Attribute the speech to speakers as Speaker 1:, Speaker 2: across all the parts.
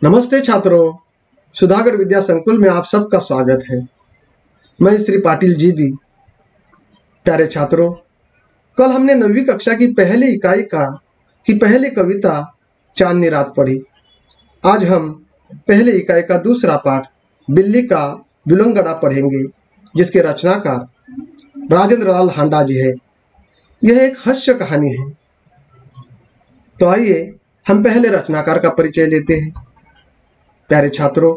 Speaker 1: नमस्ते छात्रों, सुधागढ़ विद्या संकुल में आप सबका स्वागत है। मैं श्री पाटिल जी भी। प्यारे छात्रों, कल हमने 9वीं कक्षा की पहली इकाई की पहली कविता चांदनी रात पढ़ी। आज हम पहली इकाई का दूसरा पाठ बिल्ली का विलोंगड़ा पढ़ेंगे, जिसके रचनाकार राजेंद्र लाल हांडा जी है। यह एक हास्य कहानी है। तो आइए हम पहले रचनाकार का परिचय लेते हैं। प्यारे छात्रों,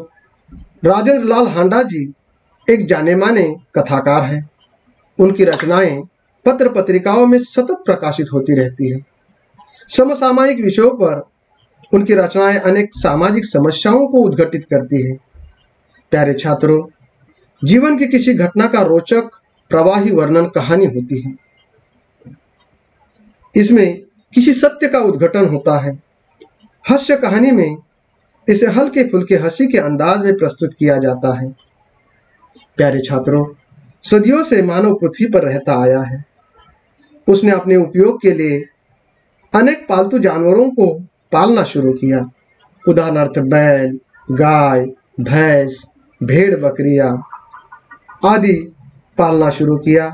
Speaker 1: राजेंद्र लाल हांडा जी एक जाने माने कथाकार हैं। उनकी रचनाएं पत्र पत्रिकाओं में सतत प्रकाशित होती रहती हैं। समसामयिक विषयों पर उनकी रचनाएं अनेक सामाजिक समस्याओं को उद्घाटित करती हैं। प्यारे छात्रों, जीवन की किसी घटना का रोचक प्रवाही वर्णन कहानी होती है। इसमें किसी सत्य का उद्घाटन होता है। हास्य कहानी में इसे हल्के फुल्के हंसी के अंदाज में प्रस्तुत किया जाता है। प्यारे छात्रों, सदियों से मानव पृथ्वी पर रहता आया है। उसने अपने उपयोग के लिए अनेक पालतू जानवरों को पालना शुरू किया। उदाहरणार्थ बैल, गाय, भैंस, भेड़, बकरियां आदि पालना शुरू किया,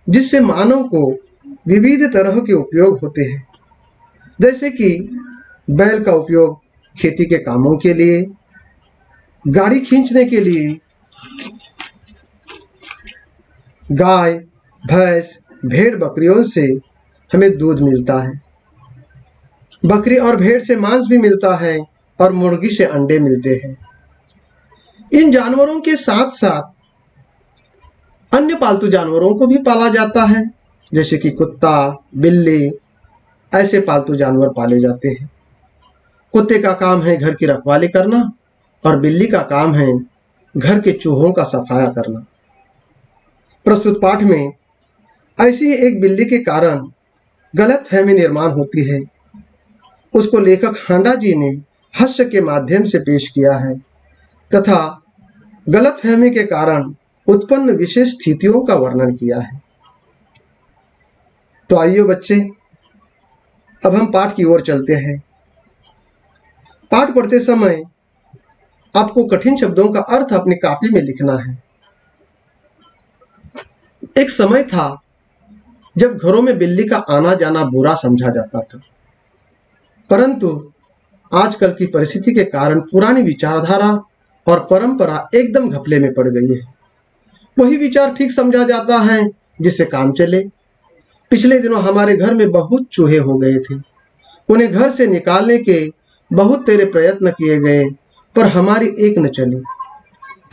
Speaker 1: जिससे मानव को विविध तरह के उपयोग होते हैं। जैसे कि बैल का उपयोग खेती के कामों के लिए, गाड़ी खींचने के लिए, गाय, भैंस, भेड़, बकरियों से हमें दूध मिलता है। बकरी और भेड़ से मांस भी मिलता है और मुर्गी से अंडे मिलते हैं। इन जानवरों के साथ साथ अन्य पालतू जानवरों को भी पाला जाता है, जैसे कि कुत्ता, बिल्ली, ऐसे पालतू जानवर पाले जाते हैं। कुत्ते का काम है घर की रखवाली करना और बिल्ली का काम है घर के चूहों का सफाया करना। प्रस्तुत पाठ में ऐसी ही एक बिल्ली के कारण गलतफहमी निर्माण होती है। उसको लेखक हांडा जी ने हास्य के माध्यम से पेश किया है तथा गलतफहमी के कारण उत्पन्न विशेष स्थितियों का वर्णन किया है। तो आइए बच्चे, अब हम पाठ की ओर चलते हैं। पाठ पढ़ते समय आपको कठिन शब्दों का अर्थ अपनी कॉपी में लिखना है। एक समय था जब घरों में बिल्ली का आना जाना बुरा समझा जाता था, परंतु आजकल की परिस्थिति के कारण पुरानी विचारधारा और परंपरा एकदम घपले में पड़ गई है। वही विचार ठीक समझा जाता है जिससे काम चले। पिछले दिनों हमारे घर में बहुत चूहे हो गए थे। उन्हें घर से निकालने के बहुत तेरे प्रयत्न किए गए, पर हमारी एक न चली।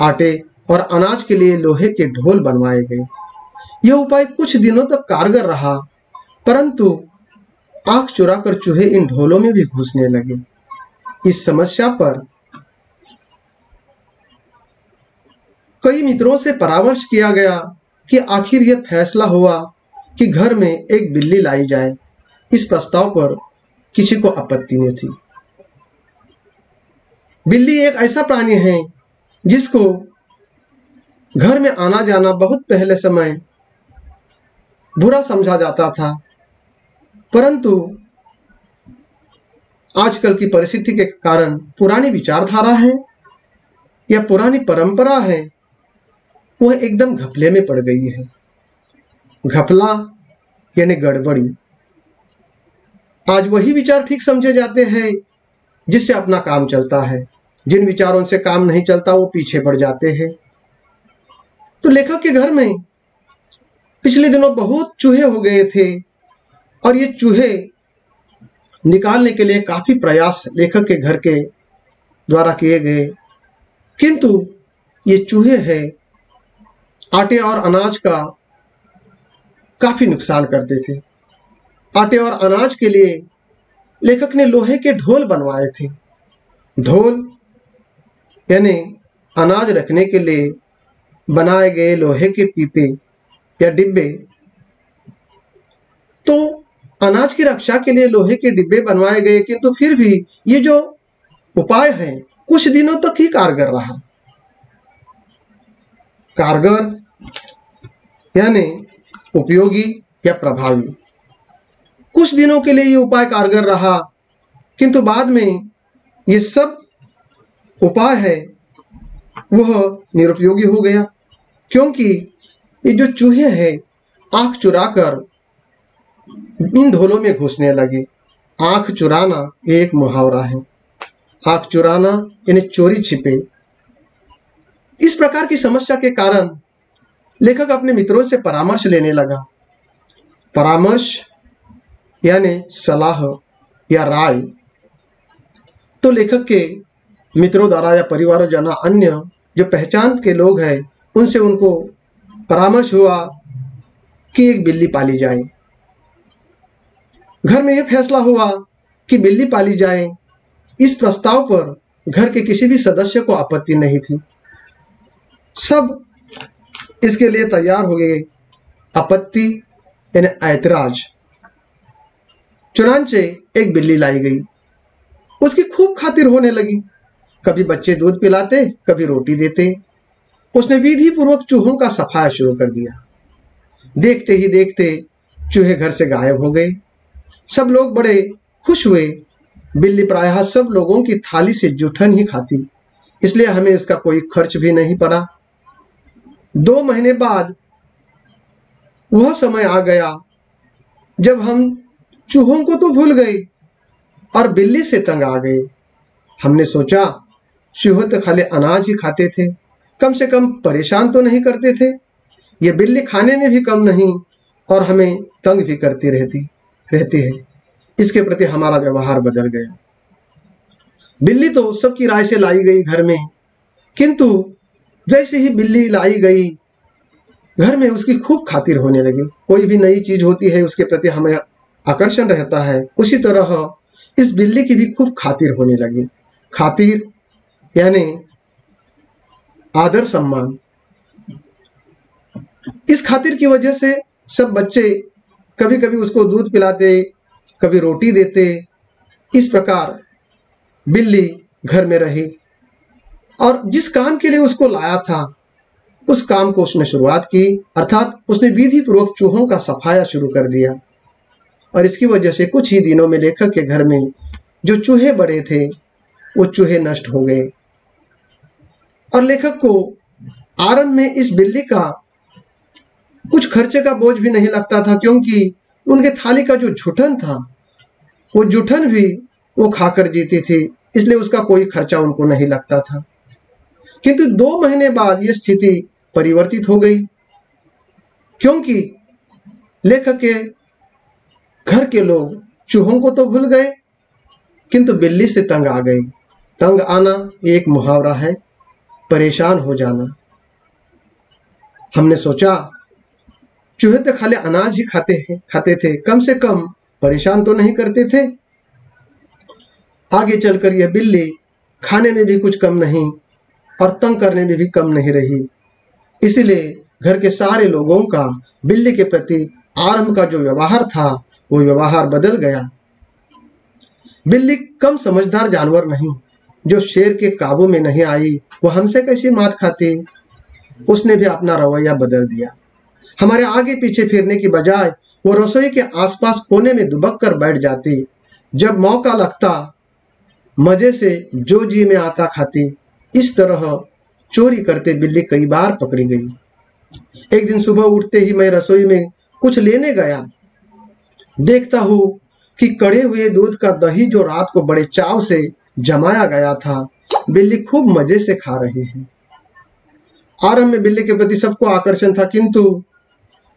Speaker 1: आटे और अनाज के लिए लोहे के ढोल बनवाए गए। यह उपाय कुछ दिनों तक कारगर रहा, परंतु आंख चुराकर चूहे इन ढोलों में भी घुसने लगे। इस समस्या पर कई मित्रों से परामर्श किया गया कि आखिर यह फैसला हुआ कि घर में एक बिल्ली लाई जाए। इस प्रस्ताव पर किसी को आपत्ति नहीं थी। बिल्ली एक ऐसा प्राणी है जिसको घर में आना जाना बहुत पहले समय बुरा समझा जाता था, परंतु आजकल की परिस्थिति के कारण पुरानी विचारधारा है या पुरानी परंपरा है, वह एकदम घपले में पड़ गई है। घपला यानी गड़बड़ी। आज वही विचार ठीक समझे जाते हैं जिससे अपना काम चलता है। जिन विचारों से काम नहीं चलता वो पीछे पड़ जाते हैं। तो लेखक के घर में पिछले दिनों बहुत चूहे हो गए थे और ये चूहे निकालने के लिए काफी प्रयास लेखक के घर के द्वारा किए गए, किंतु ये चूहे हैं आटे और अनाज का काफी नुकसान करते थे। आटे और अनाज के लिए लेखक ने लोहे के ढोल बनवाए थे। ढोल यानी अनाज रखने के लिए बनाए गए लोहे के पीपे या डिब्बे। तो अनाज की रक्षा के लिए लोहे के डिब्बे बनवाए गए, किंतु फिर भी ये जो उपाय है कुछ दिनों तक ही कारगर रहा। कारगर यानी उपयोगी या प्रभावी। कुछ दिनों के लिए ये उपाय कारगर रहा, किंतु बाद में ये सब उपाय है वह निरुपयोगी हो गया, क्योंकि ये जो चूहे हैं आंख चुराकर इन ढोलों में घुसने लगे। आंख चुराना एक मुहावरा है, आंख चुराना यानी चोरी छिपे। इस प्रकार की समस्या के कारण लेखक अपने मित्रों से परामर्श लेने लगा। परामर्श यानी सलाह या राय। तो लेखक के मित्रों द्वारा या परिवारजन अन्य जो पहचान के लोग हैं उनसे उनको परामर्श हुआ कि एक बिल्ली पाली जाए। घर में यह फैसला हुआ कि बिल्ली पाली जाए। इस प्रस्ताव पर घर के किसी भी सदस्य को आपत्ति नहीं थी, सब इसके लिए तैयार हो गए। आपत्ति यानी ऐतराज। चुनांचे एक बिल्ली लाई गई, उसकी खूब खातिर होने लगी। कभी बच्चे दूध पिलाते, कभी रोटी देते। उसने विधि पूर्वक चूहों का सफाया शुरू कर दिया। देखते ही देखते चूहे घर से गायब हो गए। सब लोग बड़े खुश हुए। बिल्ली प्रायः सब लोगों की थाली से जूठन ही खाती, इसलिए हमें इसका कोई खर्च भी नहीं पड़ा। 2 महीने बाद वह समय आ गया जब हम चूहों को तो भूल गए और बिल्ली से तंग आ गए। हमने सोचा चूहे तो खाली अनाज ही खाते थे, कम से कम परेशान तो नहीं करते थे। ये बिल्ली खाने में भी कम नहीं और हमें तंग भी करती रहती है। इसके प्रति हमारा व्यवहार बदल गया। बिल्ली तो सबकी राय से लाई गई घर में, किंतु जैसे ही बिल्ली लाई गई घर में उसकी खूब खातिर होने लगी। कोई भी नई चीज होती है उसके प्रति हमें आकर्षण रहता है, उसी तरह इस बिल्ली की भी खूब खातिर होने लगी। खातिर यानी आदर सम्मान। इस खातिर की वजह से सब बच्चे कभी कभी उसको दूध पिलाते, कभी रोटी देते। इस प्रकार बिल्ली घर में रही और जिस काम के लिए उसको लाया था उस काम को उसने शुरुआत की, अर्थात उसने विधि पूर्वक चूहों का सफाया शुरू कर दिया। और इसकी वजह से कुछ ही दिनों में लेखक के घर में जो चूहे बड़े थे वो चूहे नष्ट हो गए। और लेखक को आरंभ में इस बिल्ली का कुछ खर्चे का बोझ भी नहीं लगता था, क्योंकि उनके थाली का जो जूठन था वो जूठन भी वो खाकर जीती थी, इसलिए उसका कोई खर्चा उनको नहीं लगता था। किंतु 2 महीने बाद यह स्थिति परिवर्तित हो गई, क्योंकि लेखक के घर के लोग चूहों को तो भूल गए किंतु बिल्ली से तंग आ गए। तंग आना एक मुहावरा है, परेशान हो जाना। हमने सोचा चूहे तो खाली अनाज ही खाते थे, कम से कम परेशान तो नहीं करते थे। आगे चलकर यह बिल्ली खाने में भी कुछ कम नहीं और तंग करने में भी कम नहीं रही। इसलिए घर के सारे लोगों का बिल्ली के प्रति आरंभ का जो व्यवहार था वो व्यवहार बदल गया। बिल्ली कम समझदार जानवर नहीं, जो शेर के काबू में नहीं आई वो हमसे कैसी मात खाती। उसने भी अपना रवैया बदल दिया। हमारे आगे पीछे फिरने की बजाय वो रसोई के आसपास कोने में दुबक कर बैठ जाती। जब मौका लगता मजे से जो जी में आता खाती। इस तरह चोरी करते बिल्ली कई बार पकड़ी गई। एक दिन सुबह उठते ही मैं रसोई में कुछ लेने गया। देखता हूं कि कड़े हुए दूध का दही जो रात को बड़े चाव से जमाया गया था बिल्ली खूब मजे से खा रही है। आरंभ में बिल्ली के प्रति सबको आकर्षण था, किंतु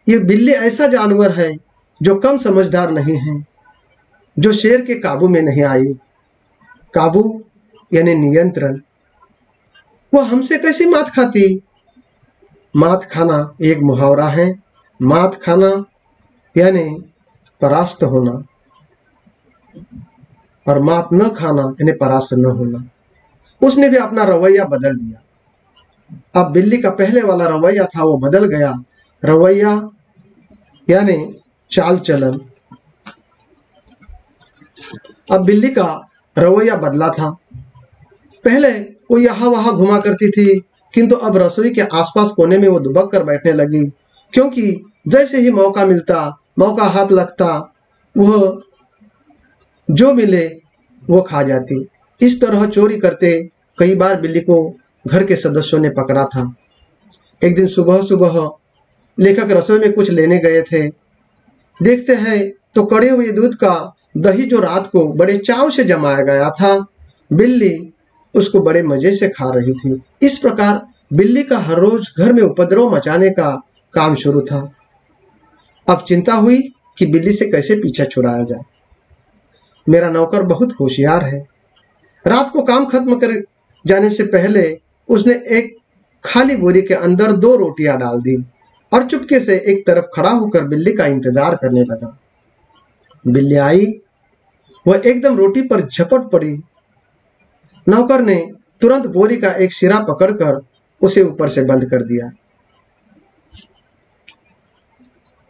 Speaker 1: ये बिल्ली ऐसा जानवर है जो कम समझदार नहीं है, जो शेर के काबू में नहीं आई। काबू यानी नियंत्रण। वो हमसे कैसी मात खाती। मात खाना एक मुहावरा है। मात खाना यानी परास्त होना और मात न खाना यानी परास्त न होना। उसने भी अपना रवैया बदल दिया। अब बिल्ली का पहले वाला रवैया था वो बदल गया। रवैया यानी चाल चलन। अब बिल्ली का रवैया बदला था। पहले वो यहाँ वहां घुमा करती थी, किंतु अब रसोई के आसपास कोने में वो दुबक कर बैठने लगी, क्योंकि जैसे ही मौका मिलता, मौका हाथ लगता, वह जो मिले वो खा जाती। इस तरह चोरी करते कई बार बिल्ली को घर के सदस्यों ने पकड़ा था। एक दिन सुबह सुबह लेखक रसोई में कुछ लेने गए थे। देखते हैं तो कड़े हुए दूध का दही जो रात को बड़े चाव से जमाया गया था, बिल्ली उसको बड़े मजे से खा रही थी। इस प्रकार बिल्ली का हर रोज घर में उपद्रव मचाने का काम शुरू था। अब चिंता हुई कि बिल्ली से कैसे पीछा छुड़ाया जाए। मेरा नौकर बहुत होशियार है। रात को काम खत्म कर जाने से पहले उसने एक खाली बोरी के अंदर 2 रोटियां डाल दी और चुपके से एक तरफ खड़ा होकर बिल्ली का इंतजार करने लगा। बिल्ली आई, वह एकदम रोटी पर झपट पड़ी। नौकर ने तुरंत बोरी का एक सिरा पकड़कर उसे ऊपर से बंद कर दिया।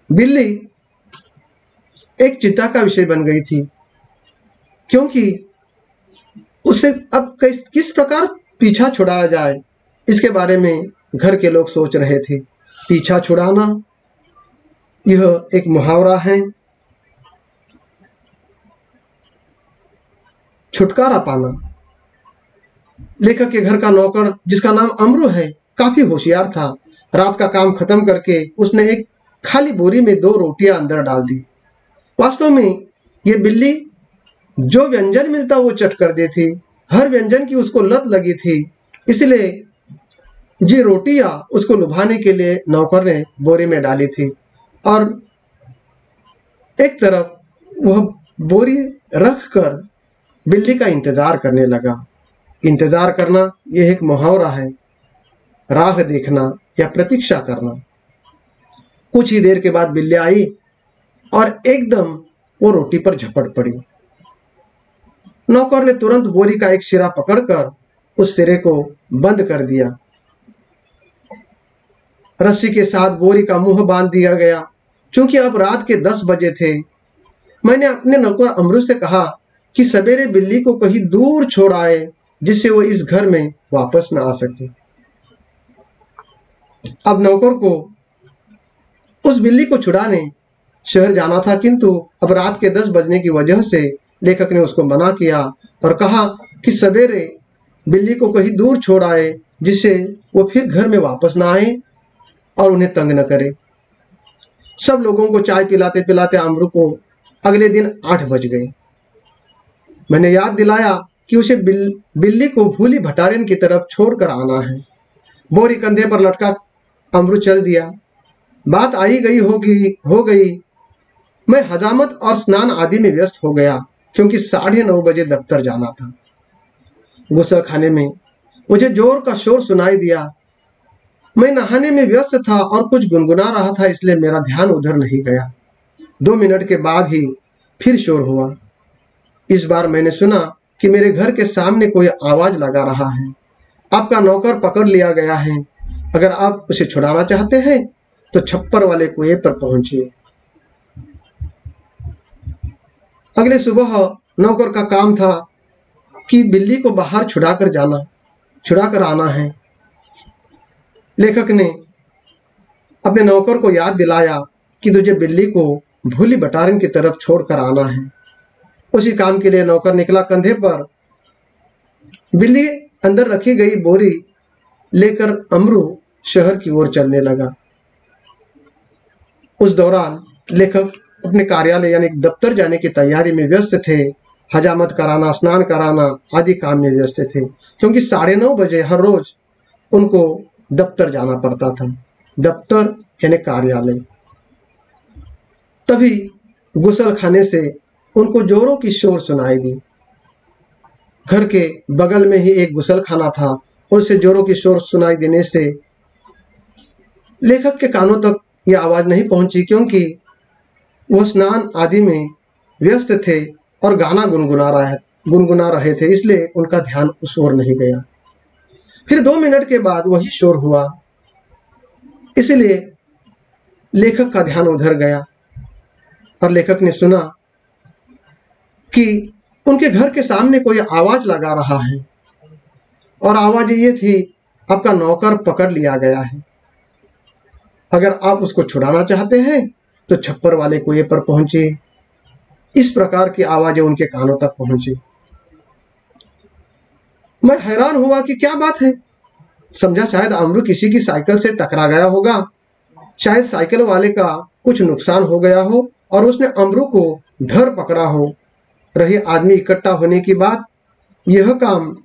Speaker 1: बिल्ली एक चिंता का विषय बन गई थी, क्योंकि उसे अब किस प्रकार पीछा छुड़ाया जाए, इसके बारे में घर के लोग सोच रहे थे। पीछा छुड़ाना यह एक मुहावरा है। छुटकारा पाना। लेखक के घर का नौकर, जिसका नाम अमरू है, काफी होशियार था। रात का काम खत्म करके उसने एक खाली बोरी में 2 रोटियां अंदर डाल दी। वास्तव में ये बिल्ली जो व्यंजन मिलता वो चट कर देती। हर व्यंजन की उसको लत लगी थी, इसलिए ये रोटियां उसको लुभाने के लिए नौकर ने बोरी में डाली थी और एक तरफ वह बोरी रखकर बिल्ली का इंतजार करने लगा। इंतजार करना यह एक मुहावरा है, राह देखना या प्रतीक्षा करना। कुछ ही देर के बाद बिल्ली आई और एकदम वो रोटी पर झपट पड़ी। नौकर ने तुरंत बोरी का एक सिरा पकड़कर उस सिरे को बंद कर दिया। रस्सी के साथ बोरी का मुंह बांध दिया गया। चूंकि अब रात के 10 बजे थे, मैंने अपने नौकर अमरू से कहा कि सवेरे बिल्ली को कहीं दूर छोड़ आए, जिससे वो इस घर में वापस न आ सके। अब नौकर को उस बिल्ली को छुड़ाने शहर जाना था, किंतु अब रात के 10 बजने की वजह से लेखक ने उसको मना किया और कहा कि सवेरे बिल्ली को कहीं दूर छोड़ आए, जिससे वो फिर घर में वापस ना आए और उन्हें तंग न करे। सब लोगों को चाय पिलाते पिलाते अमरू को अगले दिन 8 बज गए। मैंने याद दिलाया कि उसे बिल्ली को भूली भटारिन की तरफ छोड़कर आना है। बोरी कंधे पर लटका अमरू चल दिया। बात आई गई हो गई। मैं हजामत और स्नान आदि में व्यस्त हो गया, क्योंकि 9:30 बजे दफ्तर जाना था। गुसल खाने में मुझे जोर का शोर सुनाई दिया। मैं नहाने में व्यस्त था और कुछ गुनगुना रहा था, इसलिए मेरा ध्यान उधर नहीं गया। 2 मिनट के बाद ही फिर शोर हुआ। इस बार मैंने सुना कि मेरे घर के सामने कोई आवाज लगा रहा है। आपका नौकर पकड़ लिया गया है। अगर आप उसे छुड़ाना चाहते हैं तो छप्पर वाले कुएं पर पहुंचिए। अगले सुबह नौकर का काम था कि बिल्ली को बाहर छुड़ाकर आना है। लेखक ने अपने नौकर को याद दिलाया कि तुझे बिल्ली को भूली भटारिन की तरफ छोड़कर आना है। उसी काम के लिए नौकर निकला। कंधे पर बिल्ली अंदर रखी गई बोरी लेकर अमरू शहर की ओर चलने लगा। उस दौरान लेखक अपने कार्यालय यानी दफ्तर जाने की तैयारी में व्यस्त थे। हजामत कराना, स्नान कराना आदि काम में व्यस्त थे, क्योंकि 9:30 बजे हर रोज उनको दफ्तर जाना पड़ता था। दफ्तर यानी कार्यालय। तभी गुसल खाने से उनको जोरों की शोर सुनाई दी। घर के बगल में ही एक गुसल खाना था। उससे जोरों की शोर सुनाई देने से लेखक के कानों तक यह आवाज नहीं पहुंची, क्योंकि वह स्नान आदि में व्यस्त थे और गाना गुनगुना रहे थे, इसलिए उनका ध्यान उस ओर नहीं गया। फिर 2 मिनट के बाद वही शोर हुआ, इसलिए लेखक का ध्यान उधर गया और लेखक ने सुना कि उनके घर के सामने कोई आवाज लगा रहा है और आवाज ये थी, आपका नौकर पकड़ लिया गया है। अगर आप उसको छुड़ाना चाहते हैं तो छप्पर वाले कुएं पर पहुंचिए। इस प्रकार की आवाजें उनके कानों तक पहुंची। मैं हैरान हुआ कि क्या बात है। समझा शायद अमरू किसी की साइकिल से टकरा गया होगा, शायद साइकिल वाले का कुछ नुकसान हो गया हो और उसने अमरू को धर पकड़ा हो। रही आदमी इकट्ठा होने की बात, यह काम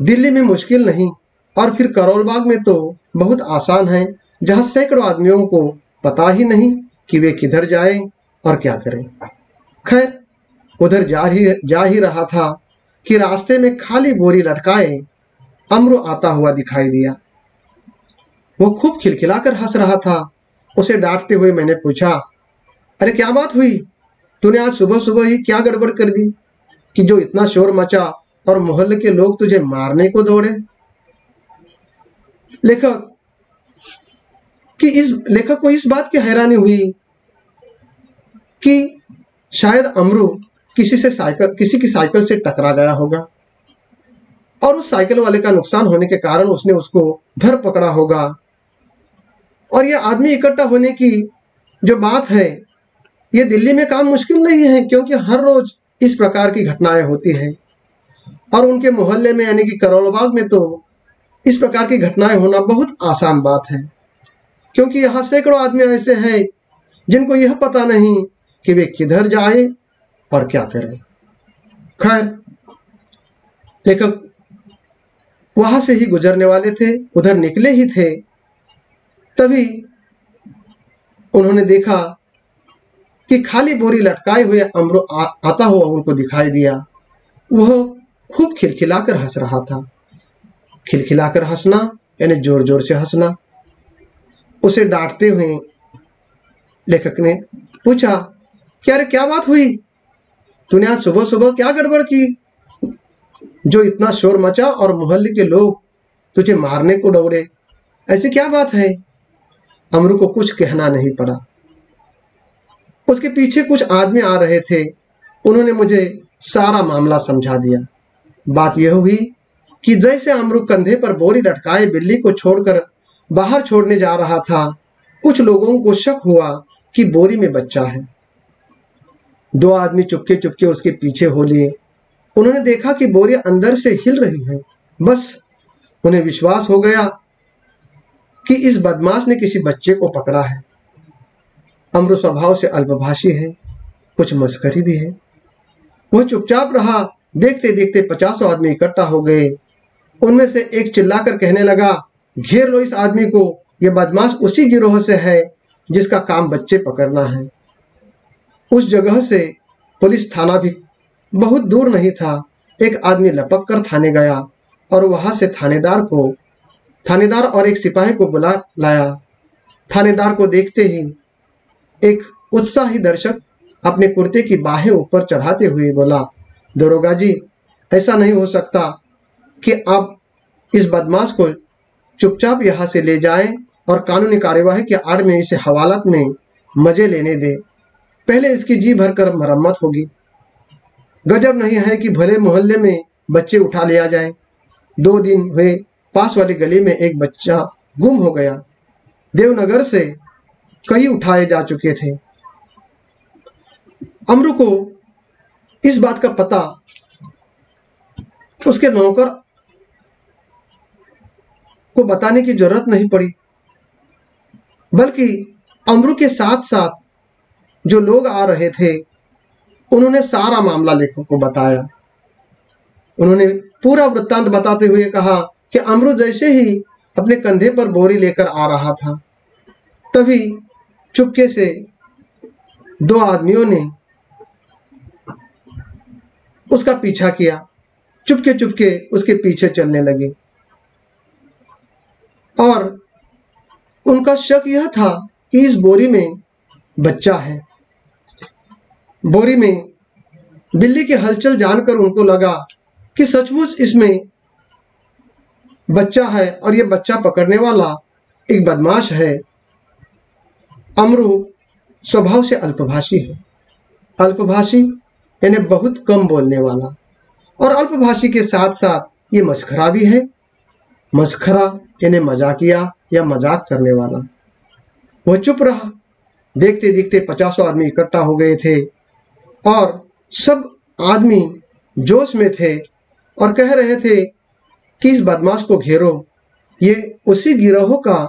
Speaker 1: दिल्ली में मुश्किल नहीं और फिर करोल बाग में तो बहुत आसान है, जहां सैकड़ों आदमियों को पता ही नहीं कि वे किधर जाएं और क्या करें। खैर, उधर जा ही रहा था कि रास्ते में खाली बोरी लटकाए अमरू आता हुआ दिखाई दिया। वो खूब खिलखिलाकर हंस रहा था। उसे डांटते हुए मैंने पूछा, अरे क्या बात हुई? तूने आज सुबह सुबह ही क्या गड़बड़ कर दी कि जो इतना शोर मचा और मोहल्ले के लोग तुझे मारने को दौड़े? लेखक को इस बात की हैरानी हुई कि शायद अमरू किसी की साइकिल से टकरा गया होगा और उस साइकिल वाले का नुकसान होने के कारण उसने उसको धर पकड़ा होगा। और यह आदमी इकट्ठा होने की जो बात है, ये दिल्ली में काम मुश्किल नहीं है, क्योंकि हर रोज इस प्रकार की घटनाएं होती हैं और उनके मोहल्ले में यानी कि करोल बाग में तो इस प्रकार की घटनाएं होना बहुत आसान बात है, क्योंकि यहाँ सैकड़ों आदमी ऐसे हैं जिनको यह पता नहीं कि वे किधर जाए और क्या करें। खैर, लेखक वहां से ही गुजरने वाले थे, उधर निकले ही थे, तभी उन्होंने देखा कि खाली बोरी लटकाए हुए अमरू आता हुआ उनको दिखाई दिया। वह खूब खिलखिलाकर हंस रहा था। खिलखिलाकर हंसना यानी जोर जोर से हंसना। उसे डांटते हुए लेखक ने पूछा, क्या बात हुई? तूने आज सुबह सुबह क्या गड़बड़ की जो इतना शोर मचा और मोहल्ले के लोग तुझे मारने को दौड़े? ऐसी क्या बात है? अमरू को कुछ कहना नहीं पड़ा। उसके पीछे कुछ आदमी आ रहे थे, उन्होंने मुझे सारा मामला समझा दिया। बात यह हुई कि जैसे अमरू कंधे पर बोरी लटकाए बिल्ली को छोड़कर बाहर छोड़ने जा रहा था, कुछ लोगों को शक हुआ कि बोरी में बच्चा है। दो आदमी चुपके चुपके उसके पीछे हो लिए। उन्होंने देखा कि बोरी अंदर से हिल रही है। बस उन्हें विश्वास हो गया कि इस बदमाश ने किसी बच्चे को पकड़ा है। अमरू स्वभाव से अल्पभाषी है, कुछ मस्करी भी है। वह चुपचाप रहा। देखते देखते 50 आदमी इकट्ठा हो गए। उनमें से एक चिल्लाकर कहने लगा, घेर लो इस आदमी को, यह बदमाश उसी गिरोह से है जिसका काम बच्चे पकड़ना है। उस जगह से पुलिस थाना भी बहुत दूर नहीं था। एक आदमी लपक कर थाने गया और वहां से थानेदार और एक सिपाही को बुला लाया। थानेदार को देखते ही एक उत्साही दर्शक अपने कुर्ते की बाहें ऊपर चढ़ाते हुए बोला, दरोगा जी, ऐसा नहीं हो सकता कि आप इस बदमाश को चुपचाप यहाँ से ले जाएं और कानूनी कार्यवाही के आड़ में इसे हवालात में मजे लेने दें। पहले इसकी जी भरकर मरम्मत होगी। गजब नहीं है कि भले मोहल्ले में बच्चे उठा लिया जाए। 2 दिन हुए पास वाली गली में एक बच्चा गुम हो गया। देवनगर से कई उठाए जा चुके थे। अमरू को इस बात का पता उसके नौकर को बताने की जरूरत नहीं पड़ी, बल्कि अमरू के साथ साथ जो लोग आ रहे थे उन्होंने सारा मामला लेखक को बताया। उन्होंने पूरा वृत्तांत बताते हुए कहा कि अमरू जैसे ही अपने कंधे पर बोरी लेकर आ रहा था, तभी चुपके से 2 आदमियों ने उसका पीछा किया। चुपके चुपके उसके पीछे चलने लगे और उनका शक यह था कि इस बोरी में बच्चा है। बोरी में बिल्ली की हलचल जानकर उनको लगा कि सचमुच इसमें बच्चा है और यह बच्चा पकड़ने वाला एक बदमाश है। अमरू स्वभाव से अल्पभाषी है। अल्पभाषी यानी बहुत कम बोलने वाला, और अल्पभाषी के साथ साथ ये मस्खरा भी है। मस्खरा यानी मजाकिया या मजाक करने वाला। वह चुप रहा। देखते देखते 50 आदमी इकट्ठा हो गए थे और सब आदमी जोश में थे और कह रहे थे कि इस बदमाश को घेरो, ये उसी गिरोह का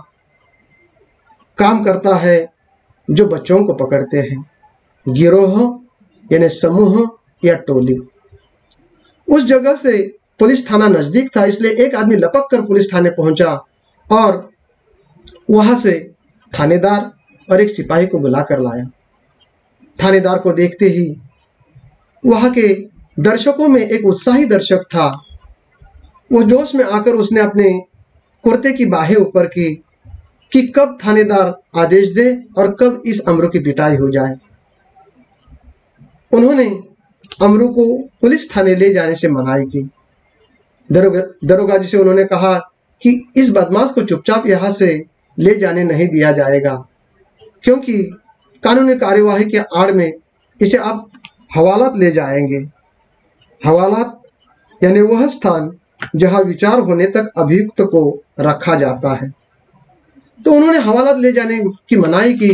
Speaker 1: काम करता है जो बच्चों को पकड़ते हैं। गिरोह यानी समूह या टोली। उस जगह से पुलिस थाना नजदीक था, इसलिए एक आदमी लपक कर पुलिस थाने पहुंचा और वहां से थानेदार और एक सिपाही को बुला कर लाया। थानेदार को देखते ही वहां के दर्शकों में एक उत्साही दर्शक था। वो जोश में आकर उसने अपने कुर्ते की बाहें ऊपर की कि कब थानेदार आदेश दे और कब इस अमरू की पिटाई हो जाए। उन्होंने अमरू को पुलिस थाने ले जाने से मनाही की। दरोगा जी से उन्होंने कहा कि इस बदमाश को चुपचाप यहां से ले जाने नहीं दिया जाएगा, क्योंकि कानूनी कार्यवाही के आड़ में इसे आप हवालात ले जाएंगे। हवालात यानी वह स्थान जहां विचार होने तक अभियुक्त को रखा जाता है। तो उन्होंने हवालात ले जाने की मनाही की।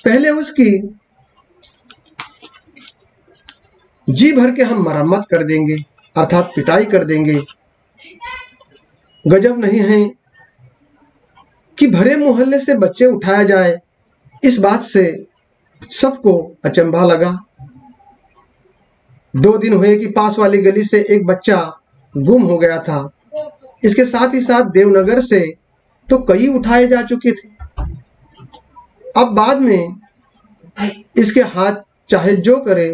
Speaker 1: पहले उसकी जी भर के हम मरम्मत कर देंगे, अर्थात पिटाई कर देंगे। गजब नहीं है कि भरे मोहल्ले से बच्चे उठाया जाए, इस बात से सबको अचंभा लगा। 2 दिन हुए कि पास वाली गली से एक बच्चा गुम हो गया था। इसके साथ ही साथ देवनगर से तो कई उठाए जा चुके थे। अब बाद में इसके हाथ चाहे जो करे,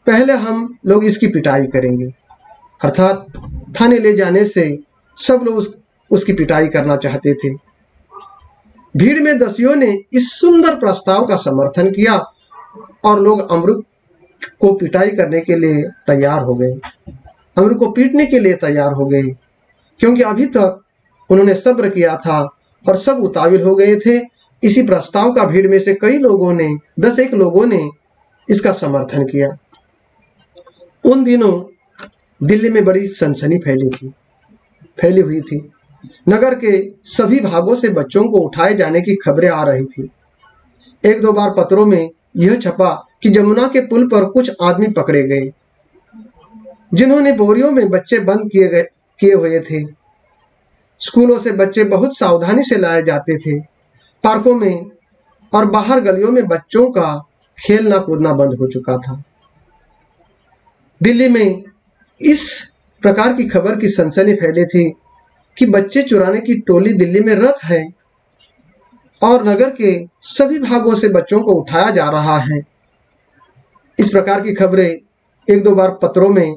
Speaker 1: पहले हम लोग इसकी पिटाई करेंगे। अर्थात थाने ले जाने से सब लोग उसकी पिटाई करना चाहते थे। भीड़ में दसियों ने इस सुंदर प्रस्ताव का समर्थन किया और लोग अमरू को पिटाई करने के लिए तैयार हो गए, अमरू को पीटने के लिए तैयार हो गए, क्योंकि अभी तक उन्होंने सब्र किया था और सब उतावल हो गए थे। इसी प्रस्ताव का भीड़ में से कई लोगों ने, 10-1 लोगों ने इसका समर्थन किया। उन दिनों दिल्ली में बड़ी सनसनी फैली हुई थी। नगर के सभी भागों से बच्चों को उठाए जाने की खबरें आ रही थी। 1-2 बार पत्रों में यह छपा कि जमुना के पुल पर कुछ आदमी पकड़े गए, जिन्होंने बोरियों में बच्चे बंद किए हुए थे। स्कूलों से बच्चे बहुत सावधानी से लाए जाते थे। पार्कों में और बाहर गलियों में बच्चों का खेलना कूदना बंद हो चुका था। दिल्ली में इस प्रकार की खबर की सनसनी फैली थी कि बच्चे चुराने की टोली दिल्ली में रत है और नगर के सभी भागों से बच्चों को उठाया जा रहा है। इस प्रकार की खबरें 1-2 बार पत्रों में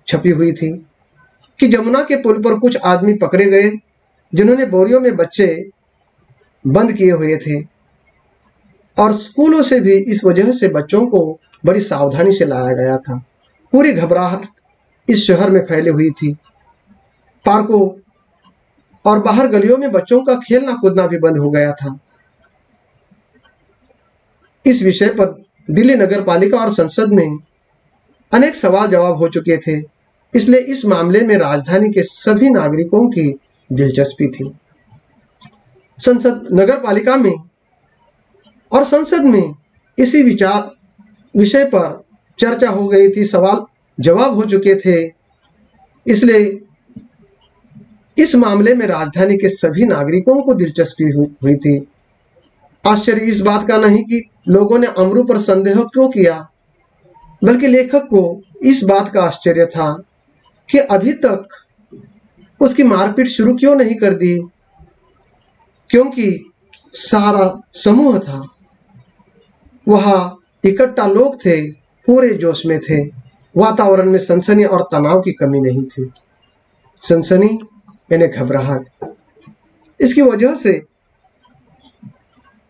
Speaker 1: छपी हुई थी कि जमुना के पुल पर कुछ आदमी पकड़े गए, जिन्होंने बोरियों में बच्चे बंद किए हुए थे। और स्कूलों से भी इस वजह से बच्चों को बड़ी सावधानी से लाया गया था। पूरी घबराहट इस शहर में फैली हुई थी। पार्कों और बाहर गलियों में बच्चों का खेलना कूदना भी बंद हो गया था। इस विषय पर दिल्ली नगर पालिका और संसद में अनेक सवाल जवाब हो चुके थे, इसलिए इस मामले में राजधानी के सभी नागरिकों की दिलचस्पी थी। संसद, नगर पालिका में और संसद में इसी विषय पर चर्चा हो गई थी, सवाल जवाब हो चुके थे, इसलिए इस मामले में राजधानी के सभी नागरिकों को दिलचस्पी हुई थी। आश्चर्य इस बात का नहीं कि लोगों ने अमरू पर संदेह क्यों किया, बल्कि लेखक को इस बात का आश्चर्य था कि अभी तक उसकी मारपीट शुरू क्यों नहीं कर दी, क्योंकि सारा समूह था, वहां इकट्ठा लोग थे, पूरे जोश में थे। वातावरण में सनसनी और तनाव की कमी नहीं थी। सनसनी यानी घबराहट। इसकी वजह से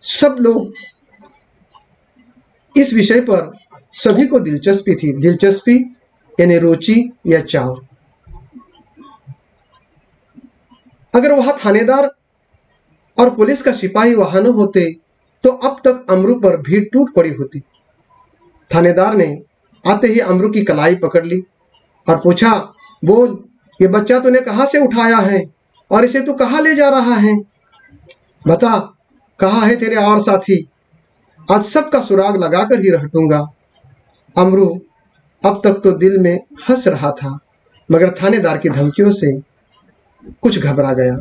Speaker 1: सब लोग इस विषय पर सभी को दिलचस्पी थी। दिलचस्पी यानी रुचि या चाव। अगर वहां थानेदार और पुलिस का सिपाही वहां न होते तो अब तक अमरू पर भीड़ टूट पड़ी होती। थानेदार ने आते ही अमरू की कलाई पकड़ ली और पूछा, बोल, ये बच्चा तूने कहां से उठाया है और इसे तू कहां ले जा रहा है? बता, कहां है तेरे और साथी? आज सबका सुराग लगाकर ही रहटूंगा। अमरू अब तक तो दिल में हंस रहा था, मगर थानेदार की धमकियों से कुछ घबरा गया।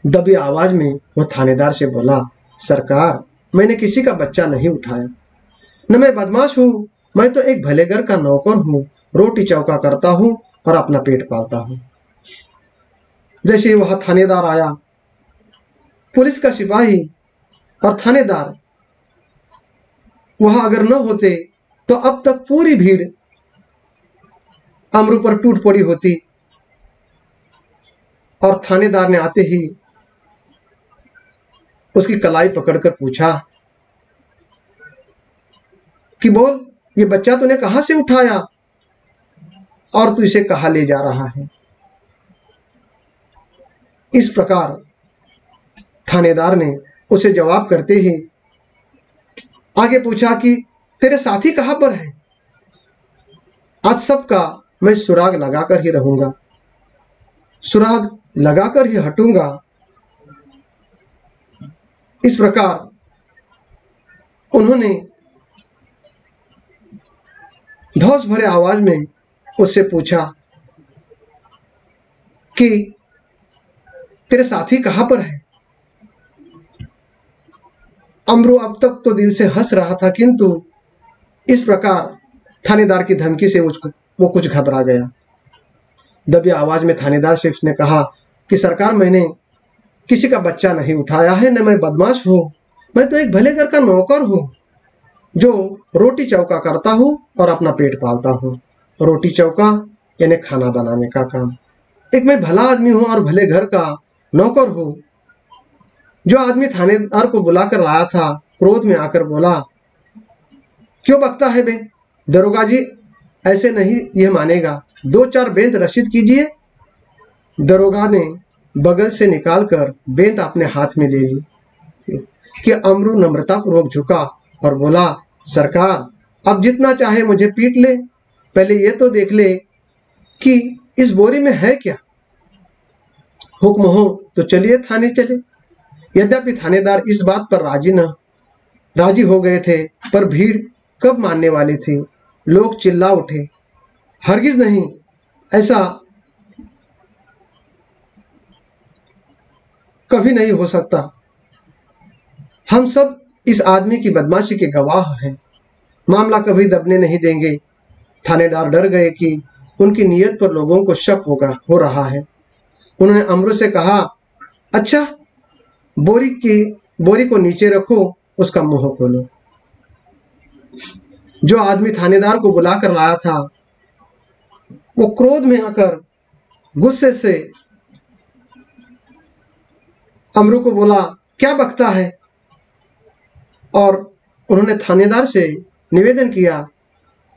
Speaker 1: दबी आवाज में वो थानेदार से बोला, सरकार, मैंने किसी का बच्चा नहीं उठाया, न मैं बदमाश हूँ, मैं तो एक भले घर का नौकर हूँ, रोटी चौका करता हूँ और अपना पेट पालता हूँ। जैसे ही वह थानेदार आया, पुलिस का सिपाही और थानेदार वहां अगर न होते तो अब तक पूरी भीड़ अमरू पर टूट पड़ी होती। और थानेदार ने आते ही उसकी कलाई पकड़कर पूछा कि बोल, ये बच्चा तूने कहां से उठाया और तू इसे कहां ले जा रहा है? इस प्रकार थानेदार ने उसे जवाब करते ही आगे पूछा कि तेरे साथी कहां पर है? आज सबका मैं सुराग लगाकर ही रहूंगा, सुराग लगाकर ही हटूंगा। इस प्रकार उन्होंने धौस भरे आवाज में उससे पूछा कि तेरे साथी कहां पर है? अमरू अब तक तो दिल से हंस रहा था, किंतु इस प्रकार थानेदार की धमकी से वो कुछ घबरा गया। दबी आवाज में थानेदार से उसने कहा कि सरकार, मैंने किसी का बच्चा नहीं उठाया है, न मैं बदमाश हूं, मैं तो एक भले घर का नौकर हूं जो रोटी चौका करता हूं और अपना पेट पालता हूं। रोटी चौका यानी खाना बनाने का काम। एक मैं भला आदमी हूं और भले घर का नौकर हूं। जो आदमी थानेदार को बुलाकर लाया था क्रोध में आकर बोला, क्यों बकता है बे? दरोगा जी ऐसे नहीं यह मानेगा, 2-4 बेंत रसीद कीजिए। दरोगा ने बगल से निकालकर बेंत अपने हाथ में ले ली कि अमरू नम्रतापूर्वक झुका और बोला, सरकार, अब जितना चाहे मुझे पीट ले, पहले ये तो देख ले कि इस बोरी में है क्या। हुक्म हो तो चलिए थाने चले। यद्यपि थानेदार इस बात पर राजी हो गए थे, पर भीड़ कब मानने वाली थी। लोग चिल्ला उठे, हरगिज नहीं, ऐसा कभी नहीं हो सकता। हम सब इस आदमी की बदमाशी के गवाह हैं, मामला कभी दबने नहीं देंगे। थानेदार डर गए कि उनकी नीयत पर लोगों को शक हो रहा है। उन्होंने अमरू से कहा, अच्छा, बोरी को नीचे रखो, उसका मुंह खोलो। जो आदमी थानेदार को बुलाकर लाया था वो क्रोध में आकर गुस्से से अमरू को बोला, क्या बकता है? और उन्होंने थानेदार से निवेदन किया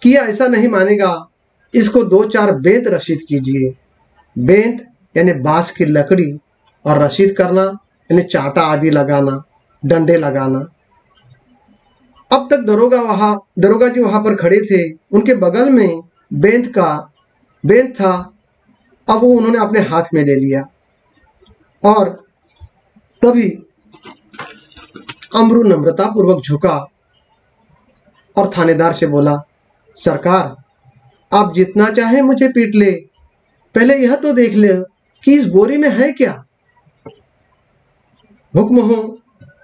Speaker 1: कि यह ऐसा नहीं मानेगा, इसको 2-4 बेंत रसीद कीजिए। बेंत यानी बांस की लकड़ी, और रसीद करना यानी चाटा आदि लगाना, डंडे लगाना। अब तक दरोगा जी वहां पर खड़े थे, उनके बगल में बेंत था। अब वो उन्होंने अपने हाथ में ले लिया और तभी अमरू नम्रतापूर्वक झुका और थानेदार से बोला, सरकार, आप जितना चाहे मुझे पीट ले, पहले यह तो देख ले कि इस बोरी में है क्या। हुक्म हो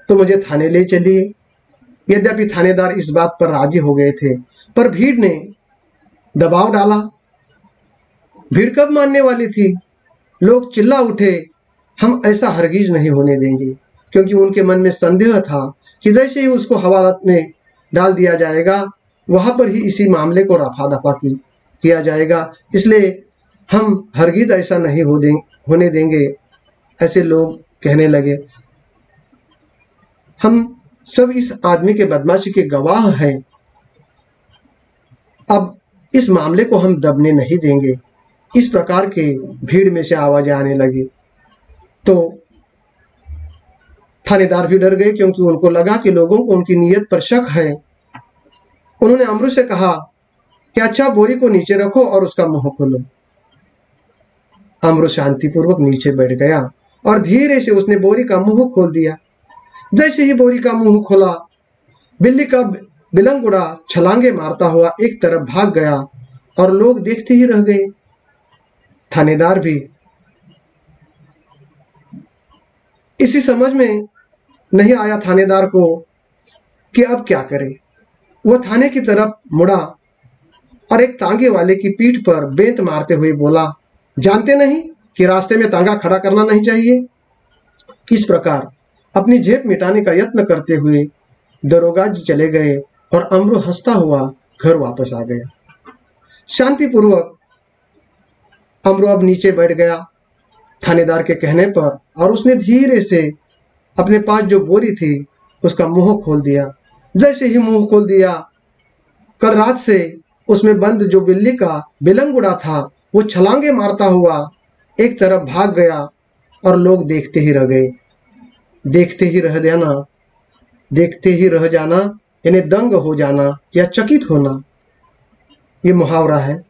Speaker 1: तो मुझे थाने ले चलिए। यद्यपि थानेदार इस बात पर राजी हो गए थे, पर भीड़ ने दबाव डाला। भीड़ कब मानने वाली थी। लोग चिल्ला उठे, हम ऐसा हरगिज नहीं होने देंगे, क्योंकि उनके मन में संदेह था कि जैसे ही उसको हवालात में डाल दिया जाएगा, वहां पर ही इसी मामले को रफा दफा किया जाएगा। इसलिए हम हरगिज ऐसा नहीं होने देंगे। ऐसे लोग कहने लगे। हम सब इस आदमी के बदमाशी के गवाह हैं। अब इस मामले को हम दबने नहीं देंगे। इस प्रकार के भीड़ में से आवाजें आने लगी तो थानेदार भी डर गए, क्योंकि उनको लगा कि लोगों को उनकी नीयत पर शक है। उन्होंने अमरू से कहा कि अच्छा, बोरी को नीचे रखो और उसका मुंह खोलो। अमरू शांतिपूर्वक नीचे बैठ गया और धीरे से उसने बोरी का मुंह खोल दिया। जैसे ही बोरी का मुंह खोला, बिल्ली का बिलंगुड़ा छलांगे मारता हुआ एक तरफ भाग गया और लोग देखते ही रह गए। थानेदार भी इसी समझ में नहीं आया थानेदार को कि अब क्या करे। वह थाने की तरफ मुड़ा और एक तांगे वाले की पीठ पर बेंत मारते हुए बोला, जानते नहीं कि रास्ते में तांगा खड़ा करना नहीं चाहिए। इस प्रकार अपनी झेप मिटाने का यत्न करते हुए दरोगा जी चले गए और अमरू हंसता हुआ घर वापस आ गया। शांतिपूर्वक अमरू अब नीचे बैठ गया थानेदार के कहने पर, और उसने धीरे से अपने पास जो बोरी थी उसका मुंह खोल दिया। जैसे ही मुंह खोल दिया, कल रात से उसमें बंद जो बिल्ली का बिलंग उड़ा था वो छलांगे मारता हुआ एक तरफ भाग गया और लोग देखते ही रह गए। देखते ही रह जाना यानी दंग हो जाना या चकित होना, ये मुहावरा है।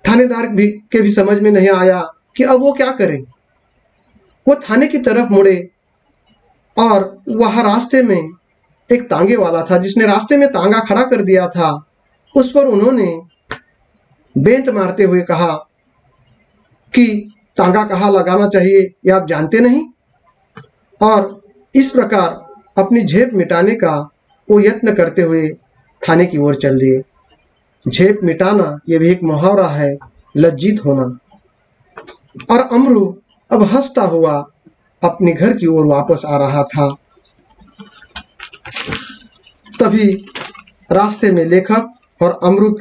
Speaker 1: थानेदार के भी समझ में नहीं आया कि अब वो क्या करे। वो थाने की तरफ मुड़े और वहां रास्ते में एक तांगे वाला था जिसने रास्ते में तांगा खड़ा कर दिया था। उस पर उन्होंने बेंत मारते हुए कहा कि तांगा कहाँ लगाना चाहिए ये आप जानते नहीं। और इस प्रकार अपनी झेप मिटाने का वो यत्न करते हुए थाने की ओर चल दिए। झेप मिटाना ये भी एक मुहावरा है, लज्जित होना। और अमरू अब हंसता हुआ अपने घर की ओर वापस आ रहा था। तभी रास्ते में लेखक और अमरू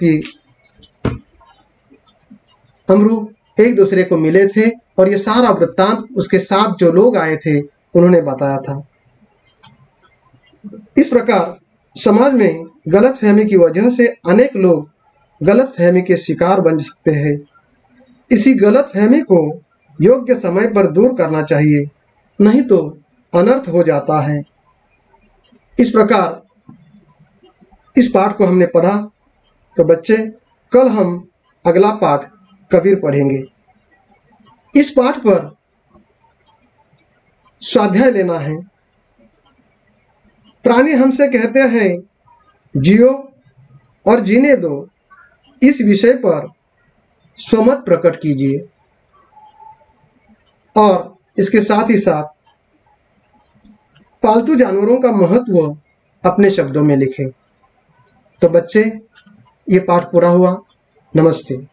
Speaker 1: एक दूसरे को मिले थे और ये सारा वृत्तांत उसके साथ जो लोग आए थे उन्होंने बताया था। इस प्रकार समाज में गलतफहमी की वजह से अनेक लोग गलतफहमी के शिकार बन सकते हैं। इसी गलतफहमी को योग्य समय पर दूर करना चाहिए, नहीं तो अनर्थ हो जाता है। इस प्रकार इस पाठ को हमने पढ़ा। तो बच्चे, कल हम अगला पाठ कबीर पढ़ेंगे। इस पाठ पर स्वाध्याय लेना है। प्राणी हमसे कहते हैं जियो और जीने दो, इस विषय पर स्वमत प्रकट कीजिए और इसके साथ ही साथ पालतू जानवरों का महत्व अपने शब्दों में लिखें। तो बच्चे, ये पाठ पूरा हुआ। नमस्ते।